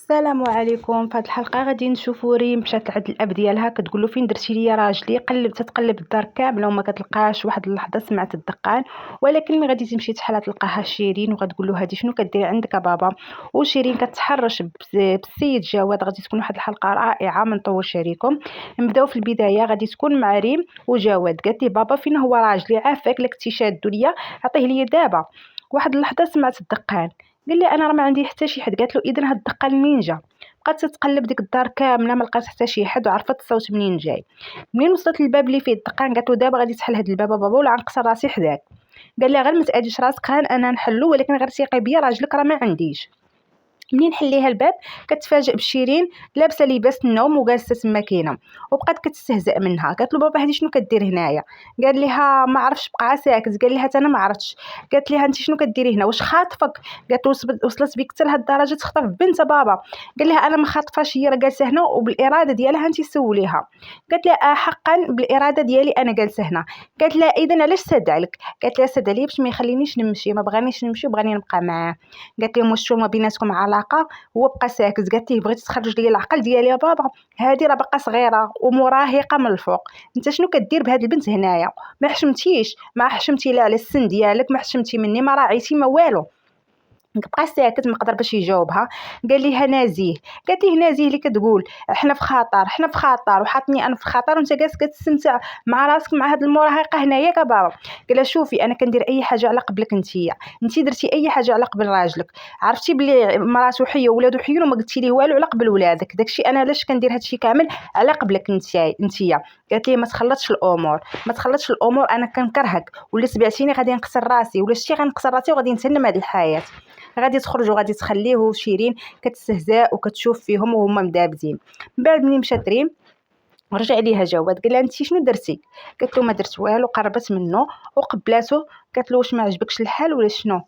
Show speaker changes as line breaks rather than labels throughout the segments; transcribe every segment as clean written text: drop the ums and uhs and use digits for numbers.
السلام عليكم. في هذه الحلقه غادي نشوفوا ريم مشات لعند الاب ديالها كتقول له فين درتي لي راجلي. تتقلب الدار كامله وما كتلقاش. واحد اللحظه سمعت الدقان، ولكن ملي غادي تمشي تحلها تلقاها شيرين وغتقول له هذه شنو كديري عندك بابا. وشيرين كتحرش بالسيد جواد. غادي تكون واحد الحلقه رائعه من طول شريكم. نبداو في البدايه، غادي تكون مع ريم وجواد. قالت لي بابا فين هو راجلي؟ عافاك لك كنتي شادو ليا، عطيه لي دابا. واحد اللحظه سمعت الدقان، قال لي انا راه ما عندي حتى شي حد. قالت له اذا هاد الدقه منين جا؟ بقات تتقلب ديك الدار كامله ما لقات حتى شي حد وعرفت الصوت منين جاي. منين وصلت للباب اللي فيه الدقان قالت له دابا غادي تحل هاد الباب بابا ولا غنكسر راسي حداك. قال لها غير ما تاذيش راسك، ها انا نحلو، ولكن غير ثقي بيا راجلك راه ما عنديش. منين حليها الباب كتفاجئ بشيرين لابسه لباس النوم وجالسه تما كاينه، وبقات كتستهزأ منها. قالت له بابا هذه شنو كدير هنايا؟ قال لها ما عرفتش، بقى ساكت. قال لها انا ما عرفتش. قالت لها انت شنو كديري هنا؟ واش خاطفك؟ قالت له وصلت بك حتى لهاد الدرجه تخطف بنت بابا؟ قال لها انا ما خاطفاش، هي راه جالسه هنا وبالاراده ديالها انت سوليها. قالت لها حقا بالاراده ديالي انا جالسه هنا. قالت لها اذا علاش سد عليك؟ قالت لها سد عليا باش ما يخلينيش نمشي، ما بغانيش نمشي وبغاني نبقى معاه. قالت لهم واش ما بيناتكم علاقه؟ هو بقى ساكت. قالت ليه بغيتي تخرج لي العقل ديالي يا بابا؟ هذه راه باقا صغيره ومراهقه من الفوق. انت شنو كدير بهاد البنت هنايا؟ ما حشمتيش، ما حشمتي لا على السن ديالك، ما حشمتي مني، ما راعيتي ما والو. بقى ساكت ما قدر باش يجاوبها. قال ليها نازيه. قالت ليه نازيه اللي كتقول حنا في خطر، حنا في خطر وحاطني انا في خطر وانت جالس كتستمتع مع راسك مع هاد المراهقه هنايا كبابا. قال لها شوفي انا كندير اي حاجه على قبلك انت درتي اي حاجه على قبل راجلك. عرفتي بلي مراتو حيه وولادو حيين وما قلتي ليه والو على قبل ولادك. داكشي انا علاش كندير هادشي كامل على قبلك انتيا. قالت ليه ما تخلطش الامور، ما تخلطش الامور، انا كنكرهك، ولا سمعتيني غادي نكسر راسي، ولا شتي غنكسر راسي وغادي نتهنى هاد الحياه. غادي تخرج وغادي تخليه وشيرين كتستهزأ وكتشوف فيهم وهما مدابزين. من بعد منين مشات ريم رجع ليها جواد قال لها انت شنو درتي؟ قالت له ما درت والو. قربت منه وقبلاته. قالت له واش ما عجبكش الحال ولا شنو؟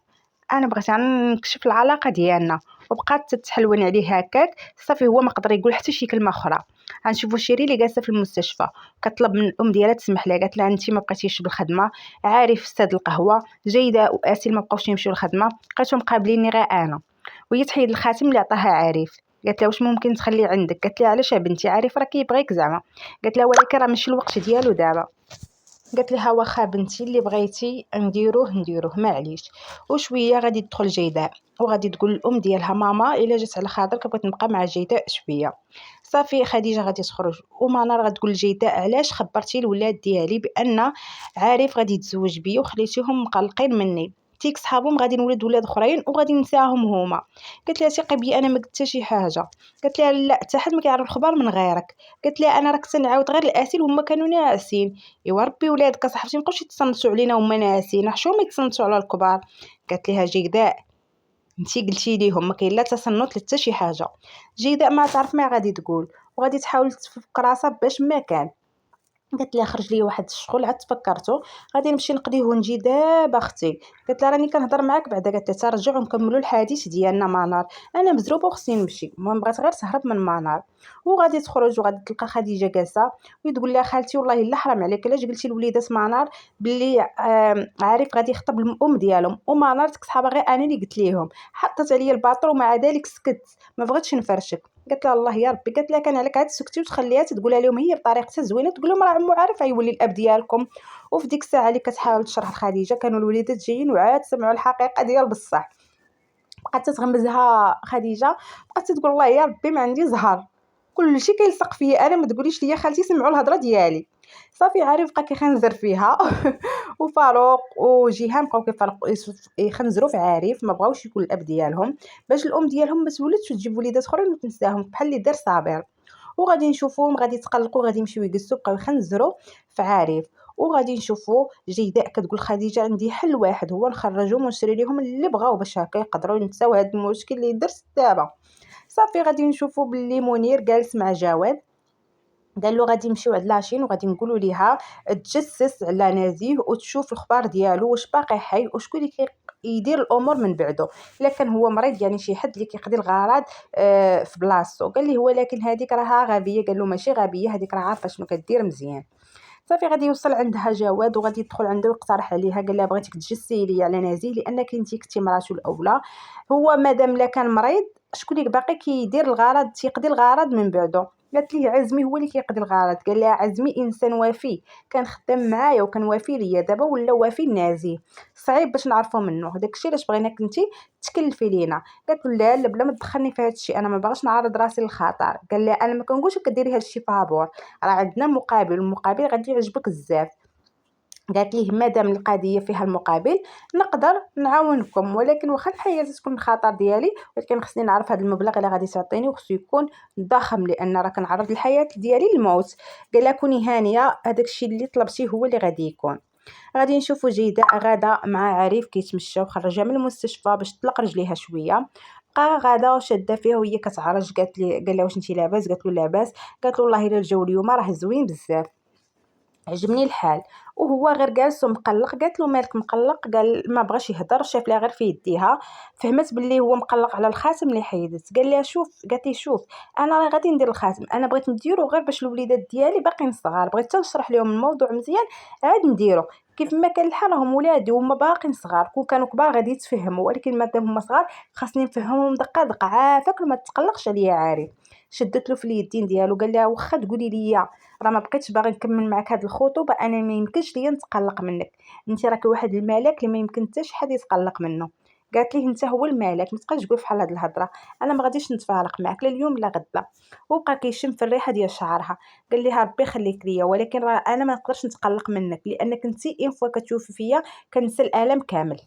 انا بغيت نكشف العلاقه ديالنا. وبقات تتحلون عليه هكاك. صافي هو ما قدر يقول حتى شي كلمه اخرى. غنشوفوا شيرين اللي جالسه في المستشفى كطلب من الام ديالها تسمح لها. قالت لها انت ما بقيتيش بالخدمه، عارف استاد القهوه جيده واسيل ما بقاوش يمشيو للخدمه، بقيتو مقابليني غير انا. وهي تحيد الخاتم اللي عطاها عارف. قالت لها واش ممكن تخليه عندك؟ قالت لها علاش بنتي؟ عارف راه كيبغيك زعما. قالت لها ولكن راه ماشي الوقت ديالو دابا. قالت لها واخا بنتي اللي بغيتي نديروه معليش. وشويه غادي تدخل جيداء وغادي تقول الام ديالها ماما الا جات على خاطرك بغيت نبقى مع جيداء شويه. صافي خديجه غادي تخرج ومنار غتقول لجيداء علاش خبرتي الولاد ديالي بان عارف غادي يتزوج بيا وخليتيهم مقلقين مني؟ تيك صحابهم غادي نولد ولاد اخرين وغادي نساهم هما. قالت لها ثقي بيا انا ما قلت شي حاجه. قالت لها لا حتى حد ما كيعرف الخبر من غيرك. قالت لها انا راه كنت نعاود غير الاسيل هما كانوا ناعسين. ايوا ربي ولادك اصاحبتي مابقاوش يتصنتوا علينا وما ناسين، حشومه يتصنتوا على الكبار. قالت لها جيداء انتي قلتي ليهم ما كاين لا تصنت حتى شي حاجه. جيداء ما تعرف ما غادي تقول وغادي تحاول تفك راسها باش ما كان. قالت لها خرج لي واحد الشغل عاد تفكرته غادي نمشي نقضيه ونجي دابا اختي. قالت لها راني كنهضر معاك بعدا. قالت لها ترجعوا نكملوا الحديث ديالنا منار، انا مزروبه وخصني نمشي. المهم بغات غير تهرب من منار. وغادي تخرج وغادي تلقى خديجه جالسه وتقول لها خالتي والله الا حرام عليك علاش قلتي لوليدات منار بلي عارف غادي يخطب الام ديالهم. ومنار تكسحابه غير انا اللي قلت ليهم، حطت عليا الباطل ومع ذلك سكت ما بغيتش نفرشك. قالت لها الله يا ربي. قالت لها كان عليك عاد تسكتي وتخليها تقولها لهم هي بطريقتها زوينه، تقول لهم راه عمو عارف غيولي الاب ديالكم. وفي ديك الساعه اللي كتحاول تشرح لخديجه كانوا الوليدات جايين وعاد سمعوا الحقيقه ديال بصح. بقات تتغمزها خديجه، بقات تقول الله يا ربي ما عندي زهر، كلشي كيلصق فيا انا، ما تقوليش ليا خالتي سمعوا الهضره ديالي. صافي عارف بقى كيخنزر فيها. وفاروق وجيهان بقاو يخنزروا في عارف، ما بغاوش يكون الاب ديالهم باش الام ديالهم ما تولدش وتجيب وليدات اخرين وتنساهم بحال اللي دار صابر. وغادي نشوفوهم غادي يتقلقوا غادي يمشيو يجلسوا بقاو يخنزروا في عارف. وغادي نشوفوا جيداء كتقول خديجه عندي حل واحد هو نخرجهم ونشري لهم اللي بغاو باش هكا يقدروا ينساو هذا المشكل اللي درت دابا. صافي غادي نشوفوا باللي منير جالس مع جواد. قال له غادي نمشيو عند لاشين وغادي نقولوا ليها تجسس على نزيه وتشوف الخبار ديالو واش باقي حي وشكون اللي يدير الامور من بعده. الا كان هو مريض يعني شي حد اللي كيقضي الغرض في بلاصتو. قال ليه ولكن هذيك راها غبيه. قال له ماشي غبيه، هذيك راه عارفه شنو كدير مزيان. صافي غادي يوصل عندها جواد وغادي يدخل عندها ويقترح عليها، قال لها بغيتك تجسي لي على نزيه لانك انت كنتي مراتو الاولى. هو مادام لا كان مريض شكون اللي باقي كيدير الغرض، تيقضي الغرض من بعدو. قالت ليه عزمي هو اللي كيقضي الغرض. قال لها عزمي انسان وفي، كان خدام معايا وكان وفي ليا، دابا ولا وفي نازيه، صعيب باش نعرفوا منه. داكشي علاش بغيناك انت تكلفي لينا. قالت له لا لا بلا ما تدخلني في هذا الشيء، انا ما باغاش نعرض راسي للخطر. قال لها انا ما كنقولش لك كديري هذا الشيء فابور، راه عندنا مقابل، المقابل غادي يعجبك بزاف. قالت ليه مادام القضيه فيها المقابل نقدر نعاونكم، ولكن واخا الحياه تكون الخطر ديالي، ولكن خصني نعرف هذا المبلغ اللي غادي تعطيني وخصو يكون ضخم لان راه كنعرض الحياه ديالي للموت. قال لها كوني هانيه، هذاك الشيء اللي طلبتيه هو اللي غادي يكون. غادي نشوفوا جيدة غاده مع عريف كيتمشى وخرجها من المستشفى باش تطلق رجليها شويه. بقى غاده شاده فيها وهي كتعرج. قال لها واش انت لاباس؟ قالت له لاباس. قالت له والله الا الجو اليوم راه زوين بزاف، عجبني الحال. وهو غير جالس ومقلق. قالت له مالك مقلق؟ قال ما بغاش يهضر، شاف لها غير في يديها، فهمت باللي هو مقلق على الخاتم اللي حيدت. قال لها شوف، قالت لي شوف انا راه غادي ندير الخاتم، انا بغيت نديرو غير باش الوليدات ديالي باقيين صغار، بغيت نشرح لهم الموضوع مزيان عاد نديرو. كيف ما كان الحال راهم ولادي وهما باقيين صغار، كون كانوا كبار غادي يتفهموا، ولكن مادام هما صغار خاصني نفهمهم دقه دقه. عافاك ما تقلقش عليا عارف. شدت له في اليدين ديالو. قال لها واخا تقولي لي راه ما بقيتش باغي نكمل معك هاد الخطوبه، انا ما يمكنش ليا نتقلق منك، انت راك واحد الملاك اللي ما يمكن حتى شي حد يتقلق منه. قالت ليه انت هو الملاك، ما تبقاش تقول فحال هاد الهضره، انا ما غاديش نتفارق معك لا اليوم لا غدا. وبقى كيشم في الريحه ديال شعرها. قال لها ربي يخليك ليا، ولكن راه انا ما نقدرش نتقلق منك لانك انت ان فوا كتشوفي فيا كنسى الالم كامل.